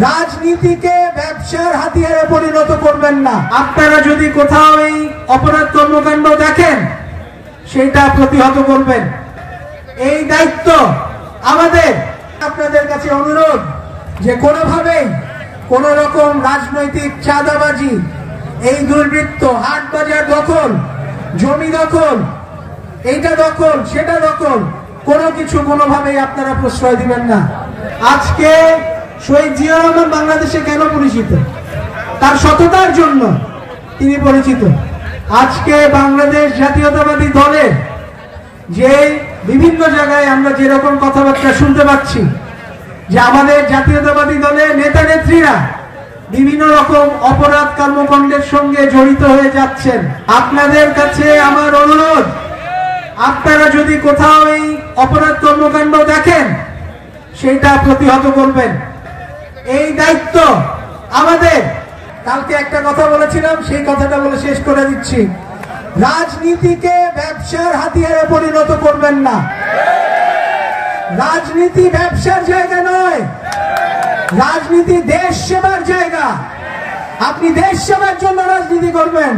রাজনীতিকে ব্যবসার হাতিয়ারে পরিণত করবেন না। আপনারা যদি কোথাও এই অপরাধ কর্মকাণ্ড দেখেন সেটা প্রতিহত করবেন, এই দায়িত্ব আমাদের। আপনাদের কাছে অনুরোধ যে কোনোভাবেই কোন রকম রাজনৈতিক চাঁদাবাজি, এই দুর্বৃত্ত, হাট বাজার দখল, জমি দখল, এইটা দখল সেটা দখল, কোনো কিছু কোনোভাবেই আপনারা প্রশ্রয় দিবেন না। আজকে শহীদ জিয়া রহমান বাংলাদেশে কেন পরিচিত? তার সততার জন্য তিনি পরিচিত। আজকে বাংলাদেশ জাতীয়তাবাদী দলের যে বিভিন্ন জায়গায় আমরা যেরকম কথাবার্তা শুনতে পাচ্ছি যে আমাদের জাতীয়তাবাদী দলের নেতা নেত্রীরা বিভিন্ন রকম অপরাধ কর্মকাণ্ডের সঙ্গে জড়িত হয়ে যাচ্ছেন, আপনাদের কাছে আমার অনুরোধ, আপনারা যদি কোথাও এই অপরাধ কর্মকাণ্ড দেখেন সেটা প্রতিহত করবেন, এই দায়িত্ব আমাদের। কালকে একটা কথা বলেছিলাম, সেই কথাটা বলে শেষ করে দিচ্ছি। রাজনীতিকে ব্যবসার হাতিয়ারে পরিণত করবেন না। রাজনীতি ব্যবসার জায়গা নয়, রাজনীতি দেশ সেবার জায়গা। আপনি দেশ সেবার জন্য রাজনীতি করবেন,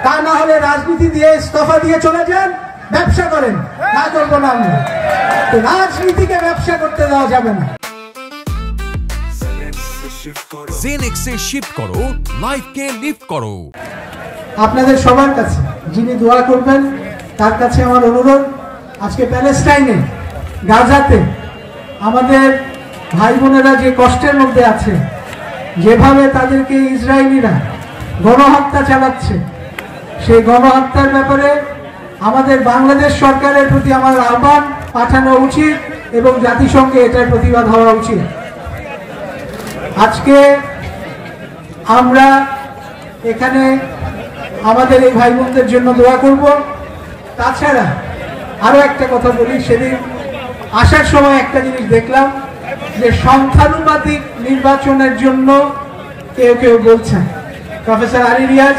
তা না হলে রাজনীতি দিয়ে ইস্তফা দিয়ে চলে যান, ব্যবসা করেন। না করবো না আমরা, রাজনীতিকে ব্যবসা করতে দেওয়া যাবে না। জেনেক্সে শিফট করো, লাইফকে লিফট করো। আপনাদের সবার কাছে যিনি দোয়া করবেন তার কাছে আমার অনুরোধ, আজকে প্যালেস্টাইনে, গাজাতে আমাদের ভাই বোনেরা যে কষ্টের মধ্যে আছে, যেভাবে তাদেরকে ইসরায়েলিরা গণহত্যা চালাচ্ছে, সেই গণহত্যার ব্যাপারে আমাদের বাংলাদেশ সরকারের প্রতি আমার আহ্বান পাঠানো উচিত এবং জাতিসংঘে এটার প্রতিবাদ হওয়া উচিত। আজকে আমরা এখানে আমাদের এই ভাই বোনদের জন্য দোয়া করব। তাছাড়া আরো একটা কথা বলি, সেদিন আসার সময় একটা জিনিস দেখলাম যে সংখ্যানুপাতিক নির্বাচনের জন্য কেউ কেউ বলছেন, প্রফেসর আলী রিয়াজ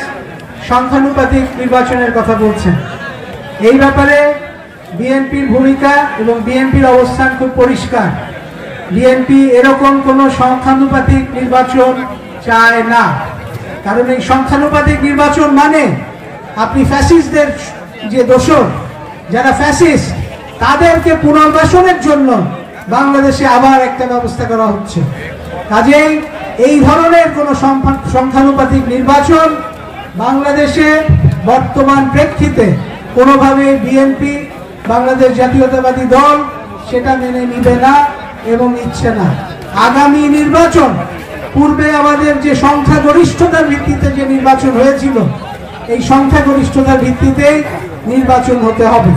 সংখ্যানুপাতিক নির্বাচনের কথা বলছেন। এই ব্যাপারে বিএনপির ভূমিকা এবং বিএনপির অবস্থান খুব পরিষ্কার। বিএনপি এরকম কোনো সংখ্যানুপাতিক নির্বাচন চায় না, কারণ এই সংখ্যানুপাতিক নির্বাচন মানে আপনি ফ্যাসিস্টদের যে দোষর, যারা ফ্যাসিস্ট, তাদেরকে পুনর্বাসনের জন্য বাংলাদেশে আবার একটা ব্যবস্থা করা হচ্ছে। কাজেই এই ধরনের কোনো সংখ্যানুপাতিক নির্বাচন বাংলাদেশে বর্তমান প্রেক্ষিতে কোনোভাবে বিএনপি, বাংলাদেশ জাতীয়তাবাদী দল সেটা মেনে নিবে না এবং নিচ্ছে না। আগামী নির্বাচন, পূর্বে আমাদের যে সংখ্যাগরিষ্ঠতার ভিত্তিতে যে নির্বাচন হয়েছিল, এই সংখ্যাগরিষ্ঠতার ভিত্তিতেই নির্বাচন হতে হবে।